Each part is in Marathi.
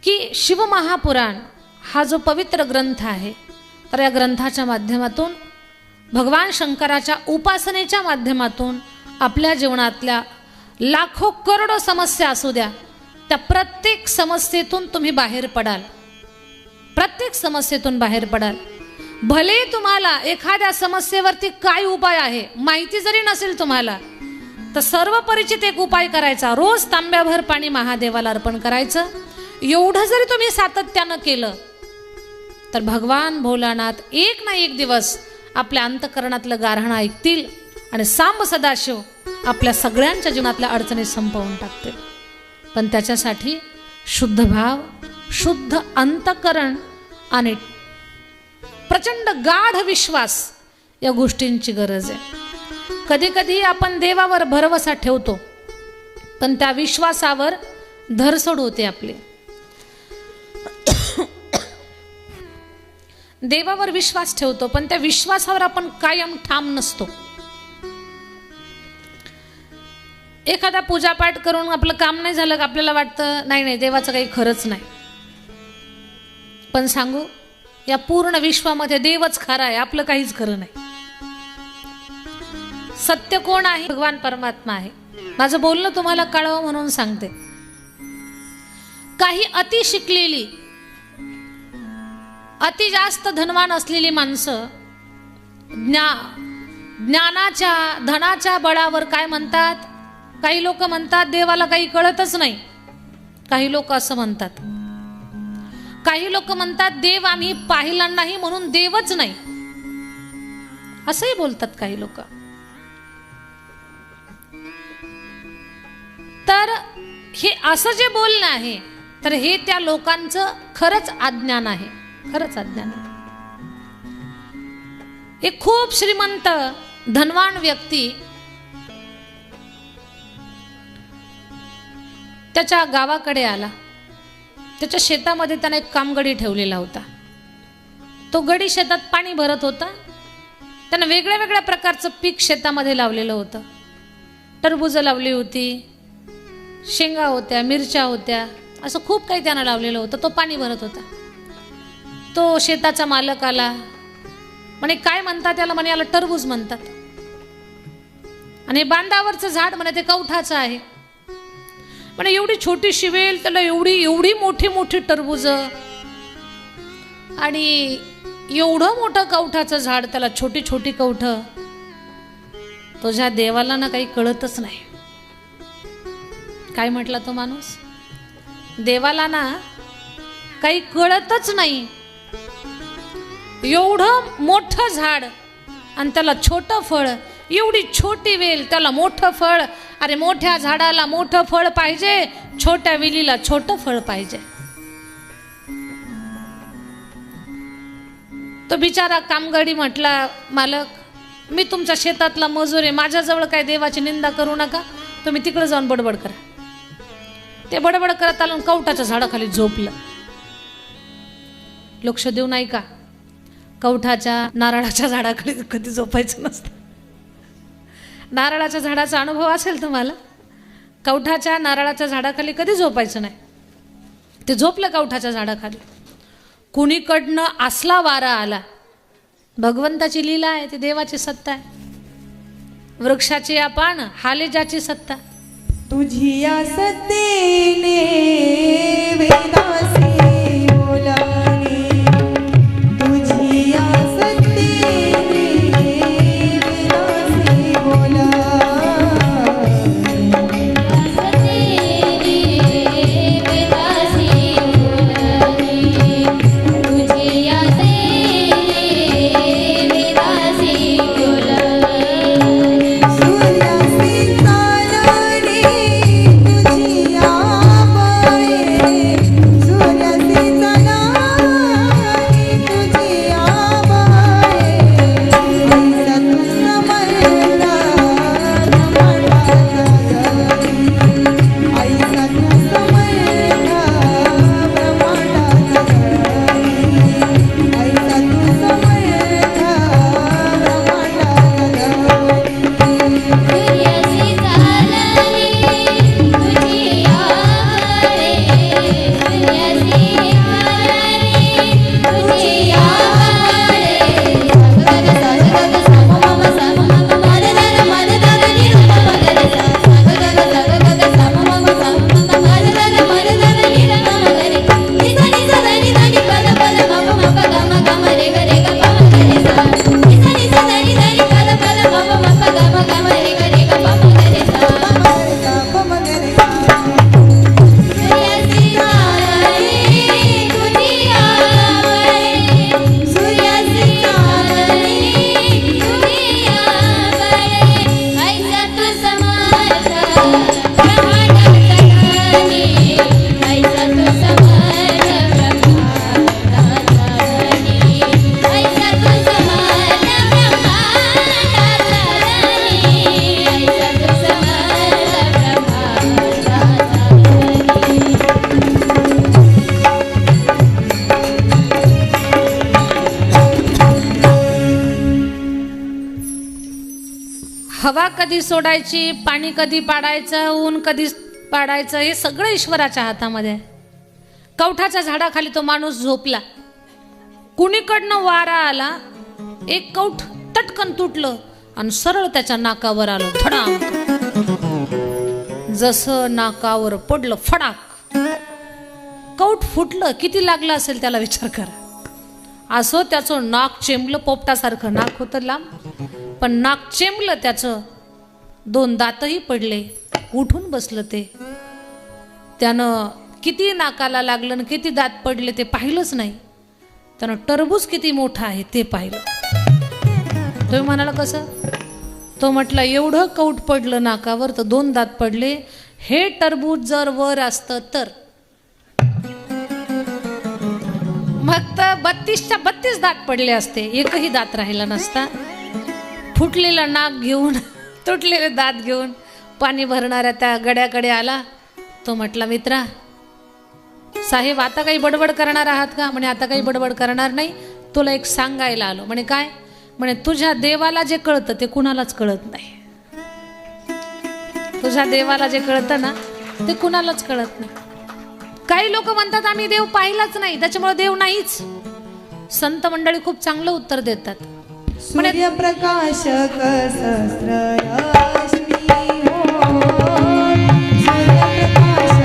की शिवमहापुराण हा जो पवित्र ग्रंथ आहे, तर या ग्रंथाच्या माध्यमातून भगवान शंकराच्या उपासनेच्या माध्यमातून आपल्या जीवनातल्या लाखो करोडो समस्या असू द्या, त्या प्रत्येक समस्येतून तुम्ही बाहेर पडाल, प्रत्येक समस्येतून बाहेर पडाल। भले तुम्हाला एखाद्या समस्येवरती काय उपाय आहे माहिती जरी नसेल तुम्हाला, तर सर्व परिचित एक उपाय करायचा, रोज तांब्याभर पाणी महादेवाला अर्पण करायचं। एवढं जरी तुम्ही सातत्यानं केलं तर भगवान भोलानाथ एक ना एक दिवस आपल्या अंतकरणातलं गाऱ्हाण ऐकतील आणि सांब सदाशिव आपल्या सगळ्यांच्या जीवनातल्या अडचणी संपवून टाकतील। पण त्याच्यासाठी शुद्ध भाव, शुद्ध अंतकरण आणि प्रचंड गाढ विश्वास या गोष्टींची गरज आहे। कधी कधी आपण देवावर भरवसा ठेवतो, पण त्या विश्वासावर धरसोड होते आपली। देवावर विश्वास ठेवतो, पण त्या विश्वासावर आपण कायम ठाम नसतो। एखादा पूजापाठ करून आपलं काम नाही झालं का आपल्याला वाटतं नाही नाही देवाचं काही खरंच नाही। पण सांगू, या पूर्ण विश्वामध्ये देवच खरा आहे, आपलं काहीच खरं नाही। सत्य कोण आहे? भगवान परमात्मा आहे। माझं बोलणं तुम्हाला कळावं म्हणून सांगते। काही अति शिकलेली, अति जास्त धनवान असलेली माणसं ज्ञानाच्या धनाच्या बळावर काय म्हणतात, काही लोक म्हणतात देवाला काही कळतच नाही, काही लोक असं म्हणतात, काही लोक म्हणतात देव आम्ही पाहिला नाही म्हणून देवच नाही, असंही बोलतात काही लोक। तर हे असं जे बोलणं आहे, तर हे त्या लोकांचं खरंच अज्ञान आहे, खरंच अज्ञान आहे। एक खूप श्रीमंत धनवान व्यक्ती त्याच्या गावाकडे आला। त्याच्या शेतामध्ये त्याने एक कामगडी ठेवलेला होता। तो गडी शेतात पाणी भरत होता। त्यानं वेगळ्या वेगळ्या प्रकारचं पीक शेतामध्ये लावलेलं होतं। टरबूज लावली होती, शेंगा होत्या, मिरच्या होत्या, असं खूप काही त्यानं लावलेलं होतं। तो पाणी भरत होता। तो शेताचा मालक आला, म्हणे काय म्हणतात त्याला? म्हणे याला टरबूज म्हणतात। आणि बांधावरचं झाड म्हणे ते कवठाचं आहे। म्हणे एवढी छोटीशी वेल, त्याला एवढी एवढी मोठी मोठी टरबूज, आणि एवढं मोठं कवठाचं झाड, त्याला छोटी छोटी कवठ। तुझ्या देवाला ना काही कळतच नाही। काय म्हटला तो माणूस? देवाला ना काही कळतच नाही। एवढं मोठं झाड आणि त्याला छोटं फळ, एवढी छोटी वेल त्याला मोठं फळ। अरे मोठ्या झाडाला मोठं फळ पाहिजे, छोट्या वेलीला छोटं फळ पाहिजे। तो बिचारा कामगाडी म्हटला, मालक मी तुमच्या शेतातला मजूर आहे, माझ्याजवळ काय देवाची निंदा करू नका, तुम्ही तिकडे जाऊन बडबड करा। ते बडबड करत आलं, कवठाच्या झाडाखाली झोपलं। लक्ष देऊ नाही का? कवठाच्या नारळाच्या झाडाखाली कधी झोपायचं नसतं। नारळाच्या झाडाचा अनुभव असेल तुम्हाला। कवठाच्या नारळाच्या झाडाखाली कधी झोपायचं नाही। ते झोपलं कवठाच्या झाडाखाली। कुणीकडनं असला वारा आला, भगवंताची लीला आहे, ती देवाची सत्ता आहे। वृक्षाची या पान हाले ज्याची सत्ता, तुझी या सत्तेने वेदासी बोलाने, तुझी या सत्तेने वेदासी बोला, सूर्यासी चालणे तुझी या बाळे हवा कधी सोडायची, पाणी कधी पाडायचं, ऊन कधी पाडायचं, हे सगळं ईश्वराच्या हातामध्ये आहे. कवठाच्या झाडाखाली तो माणूस झोपला, कुणीकडनं वारा आला, एक कौठ तटकन तुटलं आणि सरळ त्याच्या नाकावर आलं धडाम. जसं नाकावर पडलं फडाक, कौठ फुटलं. किती लागलं असेल त्याला विचार करा. असं त्याचं नाक चेंबलं, पोपटासारखं नाक होतं लांब, पण नाक चेंबलं त्याचं. 2 दातही पडले. उठून बसलं ते. त्यानं किती नाकाला लागलं आणि किती दात पडले ते पाहिलंच नाही. त्यानं टरबूज किती मोठा आहे ते पाहिलं. तुम्ही म्हणाला कसं? तो म्हटलं एवढं कौट पडलं नाकावर तर 2 दात पडले. हे टरबूज जर वर असतं तर मग तर 32च्या 32 दात पडले असते, एकही दात राहिला नसता. फुटलेलं नाक घेऊन, तुटलेले दात घेऊन पाणी भरणाऱ्या त्या गड्याकडे आला. तो म्हटला, मित्रा साहेब आता काही बडबड करणार आहात का? म्हणे आता काही बडबड करणार नाही, तुला एक सांगायला आलो. म्हणे काय? म्हणे तुझ्या देवाला जे कळतं ते कुणालाच कळत नाही. तुझ्या देवाला जे कळतं ना ते कुणालाच कळत नाही. काही लोक म्हणतात आम्ही देव पाहिलाच नाही त्याच्यामुळे देव नाहीच. संत मंडळी खूप चांगलं उत्तर देतात. सूर्यप्रकाश सहस्ररश्मी हो, सूर्यप्रकाश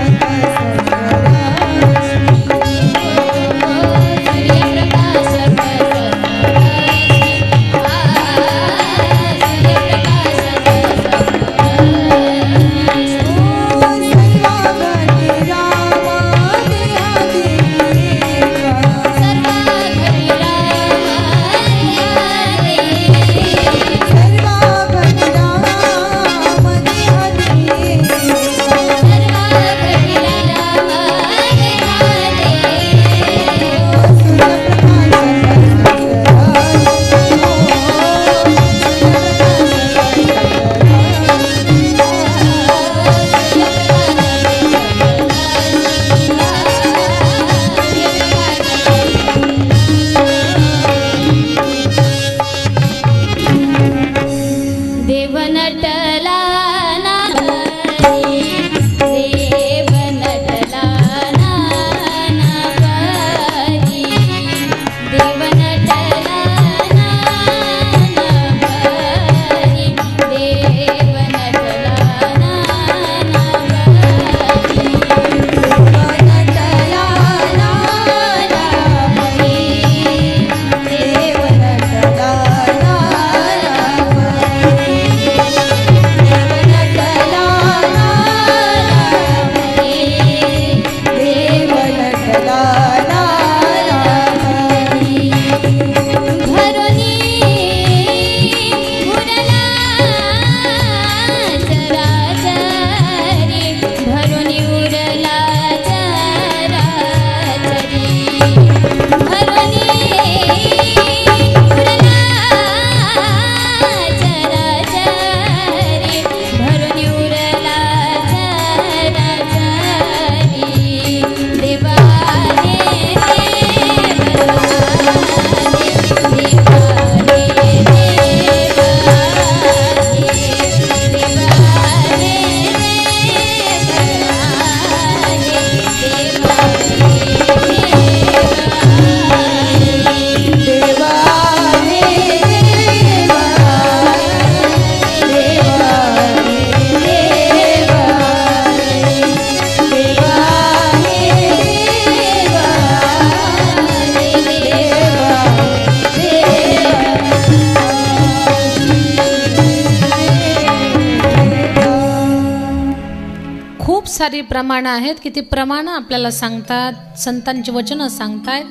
सारी प्रमाणं आहेत की ती प्रमाणं आपल्याला सांगतात. संतांची वचनं सांगतायत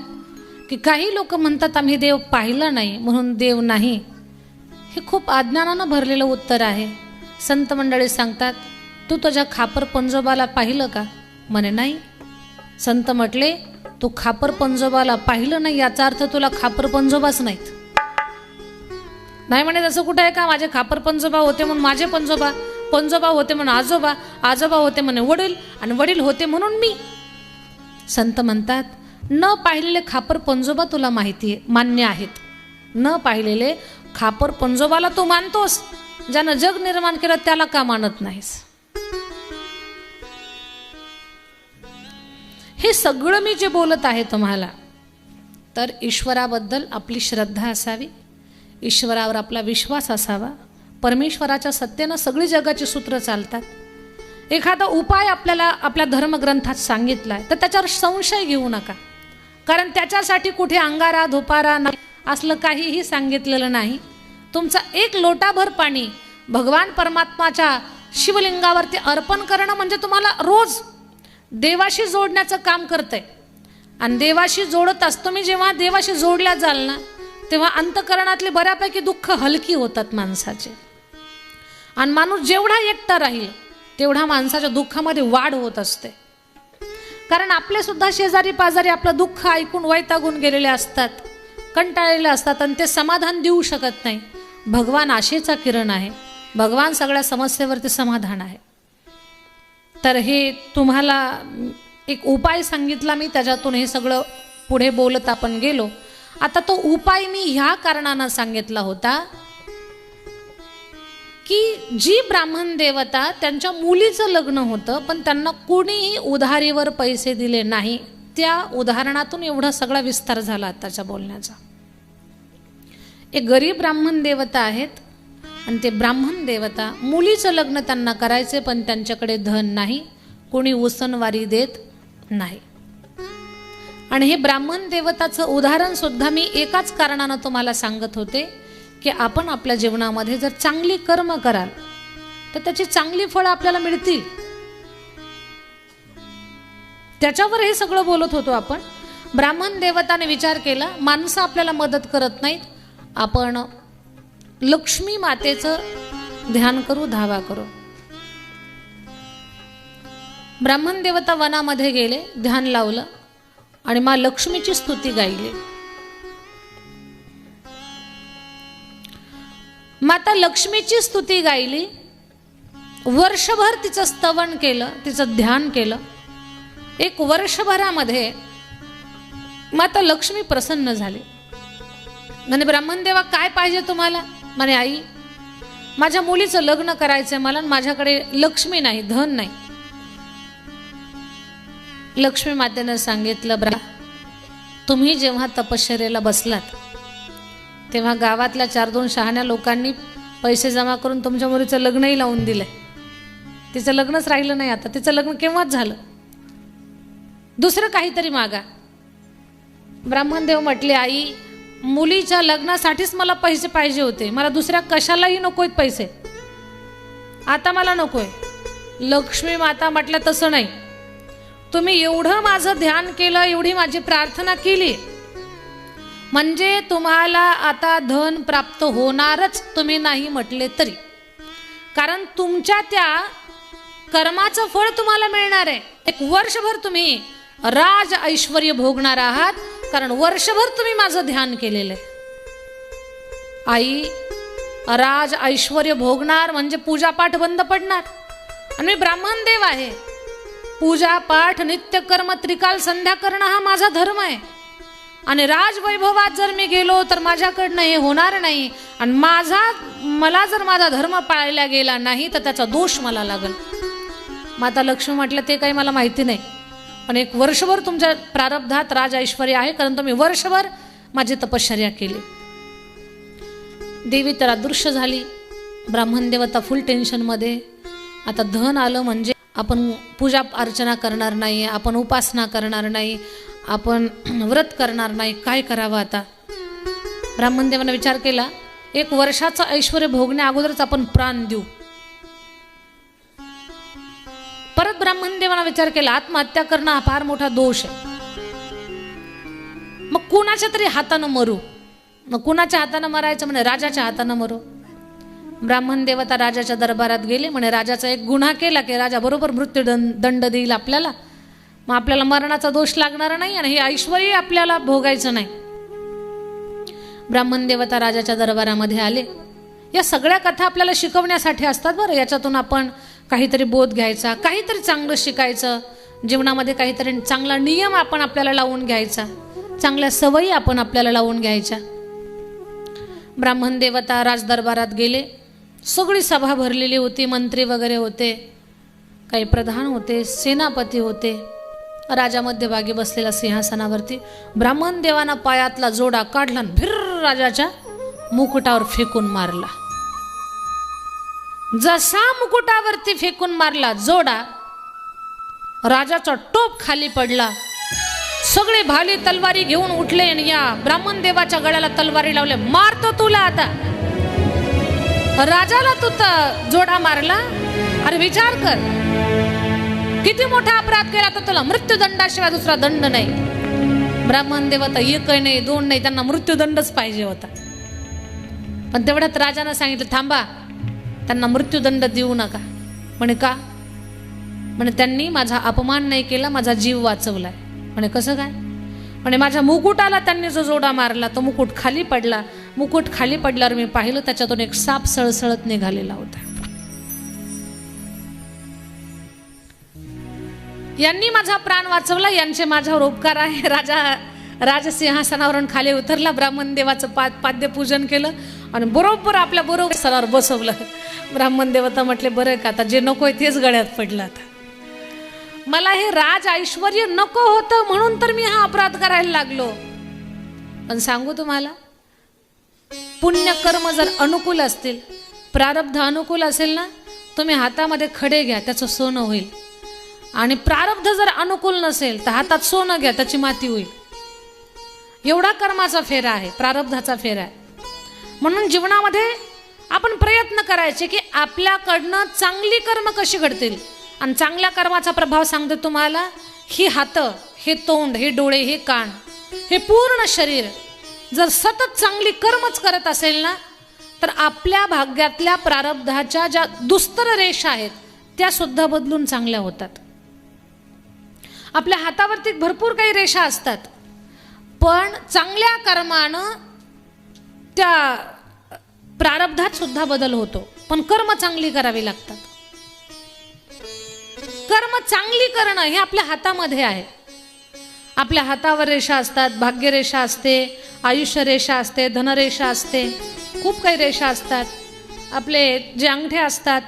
की काही लोक म्हणतात आम्ही देव पाहिला नाही म्हणून देव नाही. हे खूप अज्ञानानं भरलेलं उत्तर आहे. संत मंडळी सांगतात तू तुझ्या खापर पंजोबाला पाहिलं का? म्हणे नाही. संत म्हटले तू खापर पंजोबाला पाहिलं नाही याचा अर्थ तुला खापर पंजोबाच नाहीत. नाही म्हणे तसं कुठं आहे का? माझे खापर पंजोबा होते म्हणून माझे पंजोबा, पंजोबा होते म्हणून आजोबा, आजोबा होते म्हणे वडील, आणि वडील होते म्हणून मी. संत म्हणतात न पाहिलेले खापर पंजोबा तुला माहिती आहे, मान्य आहेत. न पाहिलेले खापर पंजोबाला तू मानतोस ज्यानं जग निर्माण केलं त्याला का मानत नाहीस? हे सगळं मी जे बोलत आहे तुम्हाला, तर ईश्वराबद्दल आपली श्रद्धा असावी, ईश्वरावर आपला विश्वास असावा. परमेश्वराच्या सत्तेनं सगळी जगाची सूत्र चालतात. एखादा उपाय आपल्याला आपल्या धर्मग्रंथात सांगितला आहे तर त्याच्यावर संशय घेऊ नका, कारण त्याच्यासाठी कुठे अंगारा धुपारा नाही असलं काहीही सांगितलेलं नाही. तुमचा एक लोटाभर पाणी भगवान परमात्माच्या शिवलिंगावरती अर्पण करणं म्हणजे तुम्हाला रोज देवाशी जोडण्याचं काम करतंय. आणि देवाशी जोडत असतो मी, जेव्हा देवाशी जोडल्या जाल ना तेव्हा अंतकरणातले बऱ्यापैकी दुःख हलकी होतात माणसाचे. आणि माणूस जेवढा एकटा राहील तेवढा माणसाच्या दुःखामध्ये वाढ होत असते. कारण आपले सुद्धा शेजारी पाजारी आपलं दुःख ऐकून वैतागून गेलेले असतात, कंटाळलेले असतात आणि ते समाधान देऊ शकत नाही. भगवान आशेचा किरण आहे, भगवान सगळ्या समस्येवरती समाधान आहे. तर हे तुम्हाला एक उपाय सांगितला मी, त्याच्यातून हे सगळं पुढे बोलत आपण गेलो. आता तो उपाय मी ह्या कारणानं सांगितला होता की जी ब्राह्मण देवता त्यांच्या मुलीचं लग्न होतं पण त्यांना कोणीही उधारीवर पैसे दिले नाही, त्या उदाहरणातून एवढा सगळा विस्तार झाला आताच्या बोलण्याचा. एक गरीब ब्राह्मण देवता आहेत आणि ते ब्राह्मण देवता मुलीचं लग्न त्यांना करायचे पण त्यांच्याकडे धन नाही, कोणी उसनवारी देत नाही. आणि हे ब्राह्मण देवताचं उदाहरण सुद्धा मी एकाच कारणानं तुम्हाला सांगत होते की आपण आपल्या जीवनामध्ये जर चांगली कर्म कराल तर त्याची चांगली फळं आपल्याला मिळतील. त्याच्यावर हे सगळं बोलत होतो आपण. ब्राह्मण देवताने विचार केला, माणसं आपल्याला मदत करत नाहीत, आपण लक्ष्मी मातेचं ध्यान करू, धावा करू. ब्राह्मण देवता वनामध्ये गेले, ध्यान लावलं आणि मा लक्ष्मीची स्तुती गायली. माता लक्ष्मीची स्तुती गायली, वर्षभर तिचं स्तवन केलं, तिचं ध्यान केलं. एक वर्षभरामध्ये माता लक्ष्मी प्रसन्न झाली. म्हणे ब्राह्मण देवा काय पाहिजे तुम्हाला? म्हणे आई माझ्या मुलीचं लग्न करायचंय मला, माझ्याकडे लक्ष्मी नाही, धन नाही. लक्ष्मी मातेनं सांगितलं, तुम्ही जेव्हा तपश्चर्येला बसलात तेव्हा गावातल्या 4-2 शहाण्या लोकांनी पैसे जमा करून तुमच्या मुलीचं लग्नही लावून दिलंय. तिचं लग्नच राहिलं नाही, आता तिचं लग्न केव्हाच झालं. दुसरं काहीतरी मागा. ब्राह्मणदेव म्हटले, आई मुलीच्या लग्नासाठीच मला पैसे पाहिजे होते, मला दुसऱ्या कशालाही नकोय पैसे, आता मला नकोय. लक्ष्मी माता म्हटलं तसं नाही, तुम्ही एवढं माझं ध्यान केलं, एवढी माझी प्रार्थना केली म्हणजे तुम्हाला आता धन प्राप्त होणारच, तुम्ही नाही म्हटले तरी. कारण तुमच्या त्या कर्माचं फळ तुम्हाला मिळणार आहे. एक वर्षभर तुम्ही राज ऐश्वर्य भोगणार आहात, कारण वर्षभर तुम्ही माझं ध्यान केलेलं आहे. आई राज ऐश्वर्य भोगणार म्हणजे पूजापाठ बंद पडणार. आणि मी ब्राह्मण देव आहे, पूजा पाठ नित्यकर्म त्रिकाल संध्या करणं हा माझा धर्म आहे. आणि राजवैभवात जर मी गेलो तर माझ्याकडनं हे होणार नाही. आणि मला जर माझा धर्म पाळला गेला नाही तर त्याचा दोष मला लागेल. माता लक्ष्मी म्हटलं, ते काही मला माहिती नाही, पण एक वर्षभर तुमच्या प्रारब्धात राज ऐश्वर्य आहे, कारण तुम्ही वर्षभर माझी तपश्चर्या केली. देवी तर अदृश्य झाली. ब्राह्मण देवता फुल टेन्शनमध्ये. आता धन आलं म्हणजे आपण पूजा अर्चना करणार नाही, आपण उपासना करणार नाही, आपण व्रत करणार नाही, काय करावं आता? ब्राह्मण देवाने विचार केला, 1 वर्षाचं ऐश्वर्य भोगण्या अगोदरच आपण प्राण देऊ. परत ब्राह्मण देवाने विचार केला, आत्महत्या करणं हा फार मोठा दोष आहे, मग कुणाच्या तरी हातानं मरू. मग कुणाच्या हातानं मरायचं? म्हणे राजाच्या हातानं मरू. ब्राह्मण देवता राजाच्या दरबारात गेले. म्हणे राजाचा एक गुन्हा केला की राजा बरोबर मृत्यूदंड देईल आपल्याला, मग आपल्याला मरणाचा दोष लागणार नाही आणि हे ऐश्वर्य आपल्याला भोगायचं नाही. ब्राह्मण देवता राजाच्या दरबारामध्ये आले. या सगळ्या कथा आपल्याला शिकवण्यासाठी असतात बरं. याच्यातून आपण काहीतरी बोध घ्यायचा, काहीतरी चांगलं शिकायचं, जीवनामध्ये काहीतरी चांगला नियम आपण आपल्याला लावून घ्यायचा, चांगल्या सवयी आपण आपल्याला लावून घ्यायच्या. ब्राह्मण देवता राजदरबारात गेले. सगळी सभा भरलेली होती, मंत्री वगैरे होते, काही प्रधान होते, सेनापती होते. राजा मध्यभागी बसलेला सिंहासनावरती. ब्राह्मण देवाना पायातला जोडा काढला आणि भिर राजाच्या मुकुटावर फेकून मारला. जसा मुकुटावरती फेकून मारला जोडा, राजाचा टोप खाली पडला. सगळे भाली तलवारी घेऊन उठले आणि या ब्राह्मण देवाच्या गळ्याला तलवारी लावले. मारतो तुला आता. राजाला तू जोडा मारला. अरे विचार कर, किती मोठा अपराध केला तर तुला मृत्यूदंडाशिवाय दुसरा दंड नाही. ब्राह्मण देव तर एक नाही, दोन नाही, त्यांना मृत्यूदंडच पाहिजे होता. पण तेवढ्यात राजानं सांगितलं, थांबा, त्यांना मृत्यूदंड देऊ नका. म्हणे का? म्हणे त्यांनी माझा अपमान नाही केला, माझा जीव वाचवलाय. म्हणे कसं काय? म्हणे माझ्या मुकुटाला त्यांनी जो जोडा मारला तो मुकुट खाली पडला. मुकुट खाली पडल्यावर मी पाहिलं त्याच्यातून एक साप सळसळत निघालेला होता. यांनी माझा प्राण वाचवला, यांचे माझ्यावर उपकार आहे. राजसिंहासनावरून खाली उतरला, ब्राह्मण देवाचं पाद्यपूजन केलं आणि बरोबर आपल्या बरोबर सरावर बसवलं. ब्राह्मण देव तर म्हटले, बरं का, आता जे नको आहे तेच गळ्यात पडलं. आता मला हे राज ऐश्वर नको होतं म्हणून तर मी हा अपराध करायला लागलो. पण सांगू तुम्हाला, पुण्य कर्म जर अनुकूल असतील, प्रारब्ध अनुकूल असेल ना, तुम्ही हातामध्ये खडे घ्या, त्याचं सोनं होईल. आणि प्रारब्ध जर अनुकूल नसेल तर हातात सोनं घ्या, त्याची माती होईल. एवढा कर्माचा फेरा आहे, प्रारब्धाचा फेरा आहे. म्हणून जीवनामध्ये आपण प्रयत्न करायचे की आपल्याकडनं चांगली कर्म कशी घडतील. आणि चांगल्या कर्माचा प्रभाव सांगते तुम्हाला, ही हात, हे तोंड, हे डोळे, हे कान, हे पूर्ण शरीर जर सतत चांगली कर्मच करत असेल ना, तर आपल्या भाग्यातल्या प्रारब्धाच्या ज्या दुस्तर रेषा आहेत त्या सुद्धा बदलून चांगल्या होतात. आपल्या हातावरती भरपूर काही रेषा असतात, पण चांगल्या कर्मानं त्या प्रारब्धात सुद्धा बदल होतो. पण कर्म चांगली करावी लागतात. कर्म चांगली करणं हे आपल्या हातामध्ये आहे. आपल्या हातावर रेषा असतात, भाग्यरेषा असते, आयुष्य रेषा असते, धनरेषा असते, खूप काही रेषा असतात. आपले जे अंगठे असतात,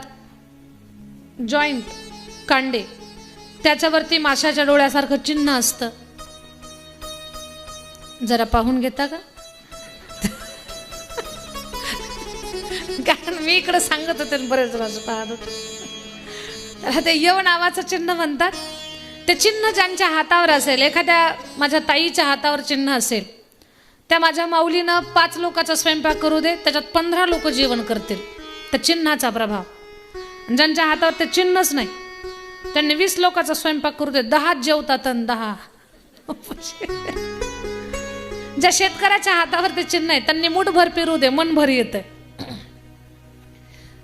जॉईंट, कांडे, त्याच्यावरती माशाच्या डोळ्यासारखं चिन्ह असतं. जरा पाहून घेता का? कारण मी इकडे सांगत होते, बरेच जण पाहत होते. ते यव नावाचं चिन्ह म्हणतात. ते चिन्ह ज्यांच्या हातावर असेल, एखाद्या माझ्या ताईच्या हातावर चिन्ह असेल, त्या माझ्या माऊलीनं 5 लोकांचा स्वयंपाक करू दे, त्याच्यात 15 लोक जेवण करतील. त्या चिन्हाचा प्रभाव. ज्यांच्या हातावर ते चिन्हच नाही, त्यांनी 20 लोकांचा स्वयंपाक करू दे, 10 जेवतात आणि 10. ज्या शेतकऱ्याच्या हातावर ते चिन्ह आहे, त्यांनी मुठभर पेरू दे, मनभर येतं.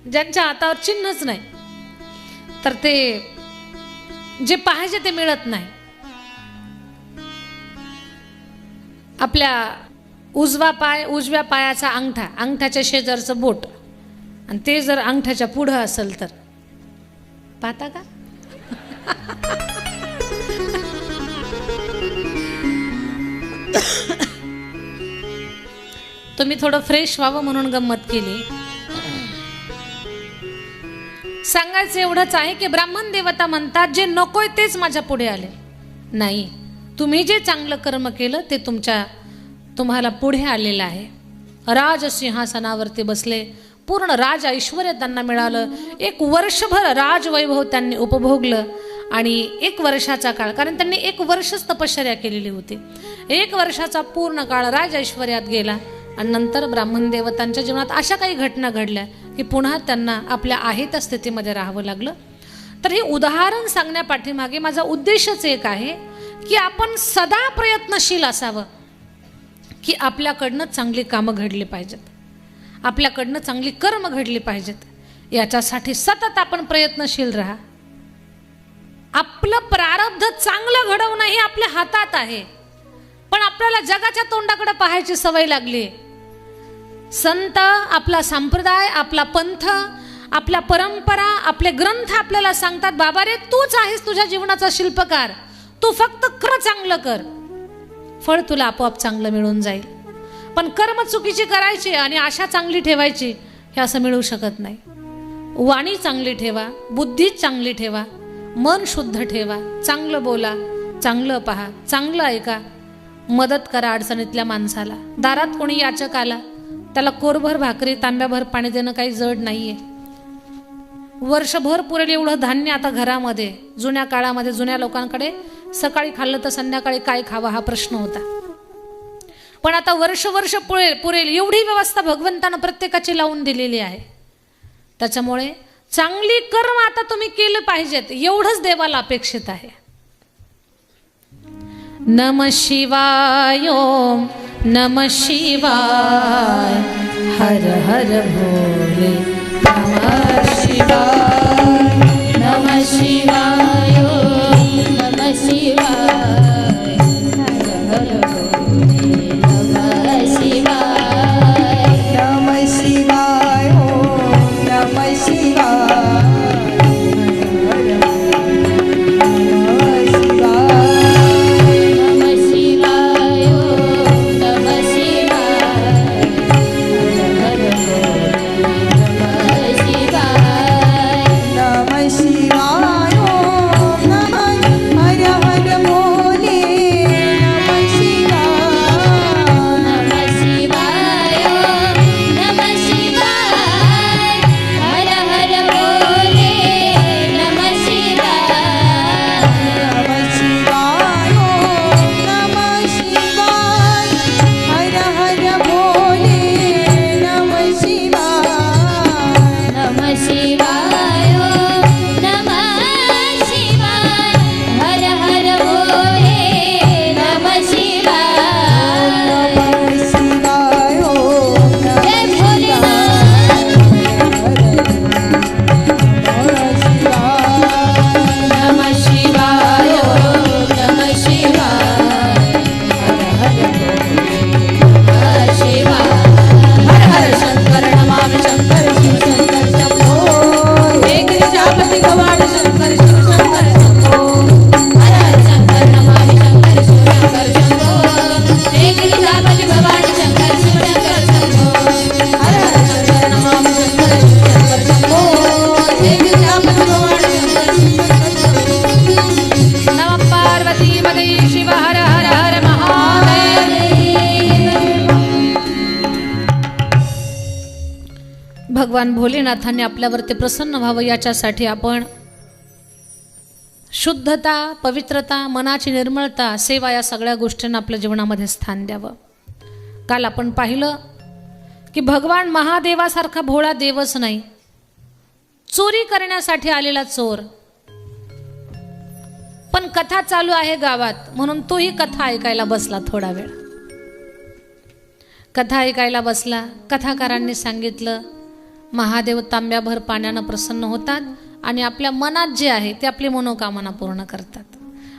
ज्यांच्या हातावर चिन्हच नाही, तर ते जे पाहिजे ते मिळत नाही. आपल्या उजव्या पायाचा अंगठा, अंगठ्याच्या शेजारचं बोट, आणि ते जर अंगठ्याच्या पुढं असेल तर पाहता का? तुम्ही थोडं फ्रेश व्हावं म्हणून गंमत केली. सांगायचं एवढंच आहे की ब्राह्मण देवता म्हणतात, जे नकोय तेच माझ्या पुढे आले. नाही, तुम्ही जे चांगलं कर्म केलं ते तुम्हाला पुढे आलेलं आहे. राजसिंहासनावरती बसले, पूर्ण राज ऐश्वर त्यांना मिळालं. 1 वर्षभर राजवैभव त्यांनी उपभोगलं. आणि 1 वर्षाचा काळ, कारण त्यांनी 1 वर्षच तपश्चर्या केलेली होती, 1 वर्षाचा पूर्ण काळ राज ऐश्वर्यात गेला. आणि नंतर ब्राह्मण देवतांच्या जीवनात अशा काही घटना घडल्या की पुन्हा त्यांना आपल्या आहे त्या स्थितीमध्ये राहावं लागलं. तर हे उदाहरण सांगण्यापाठीमागे माझा उद्देशच एक आहे की आपण सदा प्रयत्नशील असावं की आपल्याकडनं चांगली कामं घडली पाहिजेत, आपल्याकडनं चांगली कर्म घडली पाहिजेत. याच्यासाठी सतत आपण प्रयत्नशील राहा. आपलं प्रारब्ध चांगलं घडवणं हे आपल्या हातात आहे, पण आपल्याला जगाच्या तोंडाकडे पाहायची सवय लागली. संत, आपला संप्रदाय, आपला पंथ, आपल्या परंपरा, आपले ग्रंथ आपल्याला सांगतात, बाबा रे, तूच आहेस तुझ्या जीवनाचा शिल्पकार, तू फक्त कर्म चांगलं कर, फळ तुला आपोआप चांगलं मिळून जाईल. पण कर्म चुकीची करायची आणि आशा चांगली ठेवायची, हे असं मिळू शकत नाही. वाणी चांगली ठेवा, बुद्धी चांगली ठेवा, मन शुद्ध ठेवा, चांगलं बोला, चांगलं पहा, चांगलं ऐका, मदत करा अडचणीतल्या माणसाला. दारात कोणी याचक आला त्याला कोरभर भाकरी तांब्याभर पाणी देणं काही जड नाहीये. वर्षभर पुरेल एवढं धान्य आता घरामध्ये. जुन्या काळामध्ये जुन्या लोकांकडे सकाळी खाल्लं तर संध्याकाळी काय खावं हा प्रश्न होता. पण आता वर्ष पुरेल एवढी व्यवस्था भगवंतानं प्रत्येकाची लावून दिलेली आहे. त्याच्यामुळे चांगली कर्म आता तुम्ही केलं पाहिजेत एवढंच देवाला अपेक्षित आहे. नमः शिवाय ओम नमः शिवाय हर हर भोले नमः शिवाय नमः शिवाय ओम नमः शिवाय हर हर भोले नमः शिवाय नमः शिवाय ओम नमः शिवाय नमः शिवाय नमः शिवाय ओम नमः शिवाय हर हर भोले नमः शिवाय नमः शिवाय ओम नमः हर हर भोले नमः शिवाय नमः शिवाय ओम नमः शिवाय हर हर भोले नमः शिवाय नमः शिवाय ओम नमः शिवाय हर हर भोले नमः शिवाय नमः शिवाय ओम नमः शिवाय हर हर भोले नमः शिवाय नमः शिवाय ओम जय नमः नमः शिवाय ओम नमः शिवाय हर हर भोले नमः शिवाय हर हर शंकर नमामि शंकर शिव शंकर शंभो हे गिरिजापति गवाड़ शंकर शिव शंकर शंभो हर हर शंकर नमामि शंकर शिव शंकर शंभो हे गिरिजापति गवाड़ शंकर शिव शंकर शंभो हर हर शंकर नमामि शंकर शिव शंकर शंभो हे गिरिजापति गवाड़ शंकर शिव शंकर शंभो नमः पार्वती पते शिव हर हर हर महादेव. भगवान भोलेनाथांनी आपल्यावरती प्रसन्न व्हावं याच्यासाठी आपण शुद्धता, पवित्रता, मनाची निर्मळता, सेवा या सगळ्या गोष्टींना आपल्या जीवनामध्ये स्थान द्यावं. काल आपण पाहिलं की भगवान महादेवासारखा भोळा देवच नाही, चोरी करण्यासाठी आलेला चोर. पण कथा चालू आहे गावात म्हणून तोही कथा ऐकायला बसला. थोडा वेळ कथा ऐकायला बसला. कथाकारांनी सांगितलं महादेव तांब्याभर पाण्यानं प्रसन्न होतात आणि आपल्या मनात जे आहे ते आपली मनोकामना पूर्ण करतात.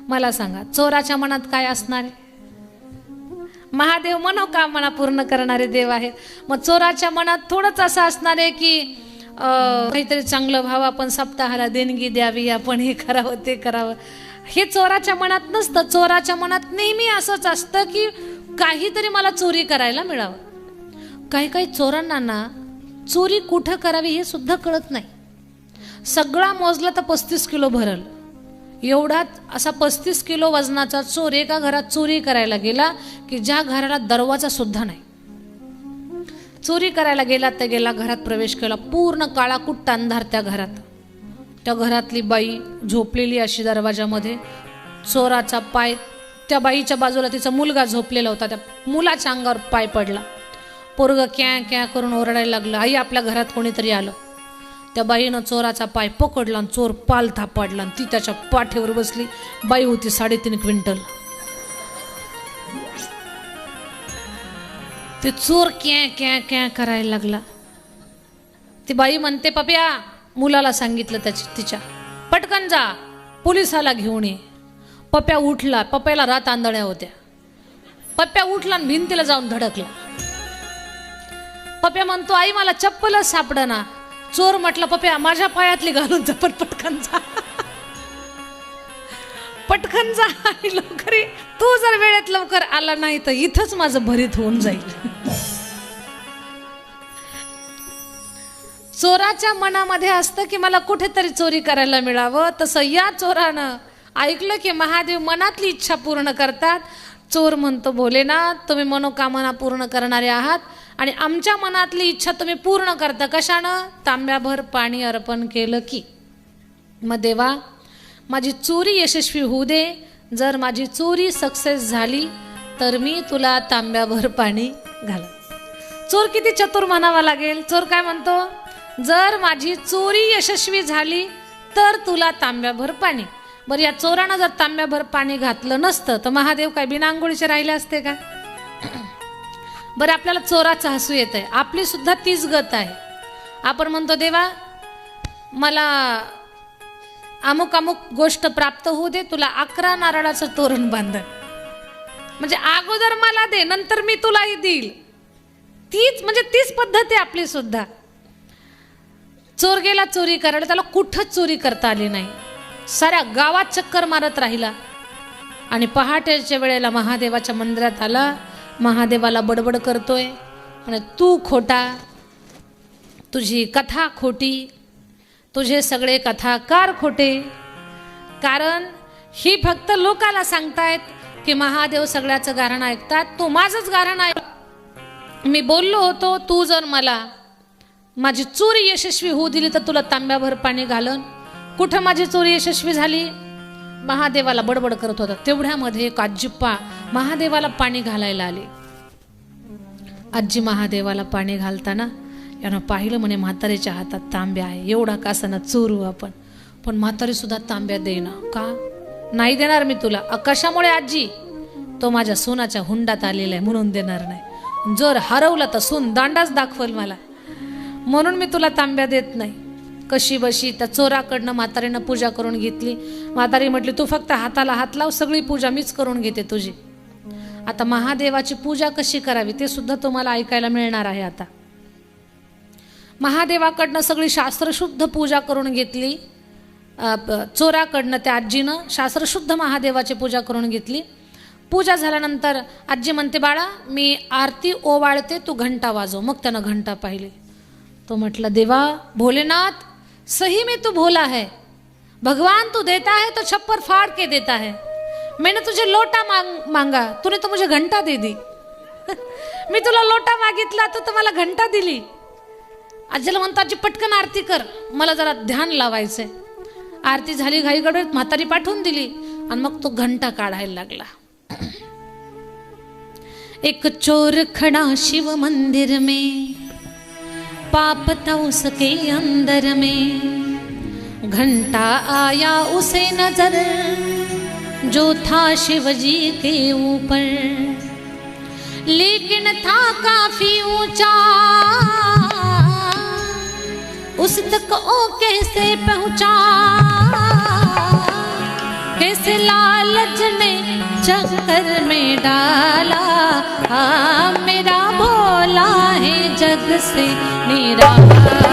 मला सांगा चोराच्या मनात काय असणार आहे? महादेव मनोकामना पूर्ण करणारे देव आहेत. मग चोराच्या मनात थोडंच असं असणार आहे की काहीतरी चांगलं व्हावं, आपण सप्ताहाला देणगी द्यावी, आपण हे करावं ते करावं. हे चोराच्या मनात नसतं. चोराच्या मनात नेहमी असंच असतं की काहीतरी मला चोरी करायला मिळावं. काही काही चोरांना ना चोरी कुठं करावी हे सुद्धा कळत नाही. सगळा मोजला तर 35 किलो भरल एवढाच असा 35 किलो वजनाचा चोर एका घरात चोरी करायला गेला की ज्या घराला दरवाजा सुद्धा नाही. चोरी करायला गेला तर गेला, घरात प्रवेश केला, पूर्ण काळाकुट्ट अंधार त्या घरात. त्या घरातली बाई झोपलेली अशी दरवाजामध्ये, चोराचा पाय त्या बाईच्या बाजूला तिचा मुलगा झोपलेला होता, त्या मुलाच्या अंगावर पाय पडला. पोरगं क्या क्या करून ओरडायला लागलं, आई आपल्या घरात कोणीतरी आलं. त्या बाईनं चोराचा पाय पकडला आणि चोर पालथा पाडला आणि ती त्याच्या पाठीवर बसली. बाई होती 3.5 क्विंटल. ते चोर क्या क्या क्या करायला लागला. ती बाई म्हणते पप्या, मुलाला सांगितलं तिच्या, पटकन जा पोलिसाला घेऊन ये. पप्या उठला. पप्याला रात आंधळ्या होत्या. पप्या उठला आणि भिंतीला जाऊन धडकला. पप्या म्हणतो आई मला चप्पलच सापडना. चोर म्हटलं पप्या माझ्या पायातली घालून जा, पण पटकन जा, पटकन जा आणि लवकर ये. तू जर वेळेत लवकर आला नाही तर इथंच माझं भरीत होऊन जाईल. चोराच्या मनामध्ये असतं की मला कुठेतरी चोरी करायला मिळावं, तसं या चोरानं ऐकलं की महादेव मनातली इच्छा पूर्ण करतात. चोर म्हणतो, भोलेनाथ तुम्ही मनोकामना पूर्ण करणारे आहात आणि आमच्या मनातली इच्छा तुम्ही पूर्ण करता. कशानं? तांब्याभर पाणी अर्पण केलं की. मग देवा माझी चोरी यशस्वी होऊ दे, जर माझी चोरी सक्सेस झाली तर मी तुला तांब्याभर पाणी घाल. चोर किती चतुर म्हणावा लागेल. चोर काय म्हणतो? जर माझी चोरी यशस्वी झाली तर तुला तांब्याभर पाणी. बरं, या चोरानं जर तांब्याभर पाणी घातलं नसतं तर महादेव काय बिना आंघोळीचे राहिले असते का? बरं, आपल्याला चोराचं हसू येत आहे. आपली सुद्धा तीच गत आहे. आपण म्हणतो देवा मला अमुक अमुक गोष्ट प्राप्त होऊ दे, तुला 11 नारळाचं तोरण बांध. म्हणजे अगोदर मला दे, नंतर मी तुलाही देईल. तीच पद्धत आहे आपली सुद्धा. चोर गेला चोरी करायला, त्याला कुठंच चोरी करता आली नाही. साऱ्या गावात चक्कर मारत राहिला आणि पहाटेच्या वेळेला महादेवाच्या मंदिरात आला. महादेवाला बडबड करतोय आणि तू खोटा, तुझी कथा खोटी, तुझे सगळे कथाकार खोटे. कारण ही फक्त लोकाला सांगतायत की महादेव सगळ्याचं गाणं ऐकतात, तू माझंच गाणं ऐक. मी बोललो होतो तू जर मला माझी चोरी यशस्वी होऊ दिली तर तुला तांब्याभर पाणी घालन. कुठं माझी चोरी यशस्वी झाली? महादेवाला बडबड करत होता. तेवढ्यामध्ये एक आजीप्पा महादेवाला पाणी घालायला आली. आजी महादेवाला पाणी घालताना यानं पाहिलं, म्हणे म्हातारीच्या हातात तांब्या आहे, एवढा कासाना चोरू आपण. पण म्हातारी सुद्धा तांब्या देईना. का नाही देणार मी तुला? कशामुळे आजी? तो माझ्या सोनाच्या हुंडात आलेला आहे म्हणून देणार नाही. जर हरवला तर सोन दांडाच दाखवल मला, म्हणून मी तुला तांब्या देत नाही. कशी बशी त्या चोराकडनं म्हातारीनं पूजा करून घेतली. म्हातारी म्हटली तू फक्त हाताला हात लाव, सगळी पूजा मीच करून घेते तुझी. आता महादेवाची पूजा कशी करावी ते सुद्धा तुम्हाला ऐकायला मिळणार आहे. आता महादेवाकडनं सगळी शास्त्रशुद्ध पूजा करून घेतली. चोराकडनं त्या आजीनं शास्त्रशुद्ध महादेवाची पूजा करून घेतली. पूजा झाल्यानंतर आजी म्हणते, बाळा मी आरती ओवाळते, तू घंटा वाजव. मग त्यानं घंटा पाहिली. तो म्हटला, देवा भोलेनाथ सही में तू भोला है, भगवान तू देता है तो छप्पर फाड़ के देता है. मैंने तुझे लोटा मांगा, तूने तो मुझे घंटा दे दी. मी तुला लोटा मागितला तर मला घंटा दिली. आजीला म्हणतो, आजी पटकन आरती कर, मला जरा ध्यान लावायचंय. आरती झाली, घाईगडबडीत म्हातारी पाठवून दिली आणि मग तो घंटा काढायला लागला. एक चोर खड़ा शिव मंदिर में, पाप था उसके अंदर में, घंटा आया उसे नजर जो था शिव जी के ऊपर, लेकिन था काफी ऊंचा, उस तक ओ कैसे पहुंचा, कैसे लालच ने चक्कर में डाला, मेरा भोला है जग से निराला.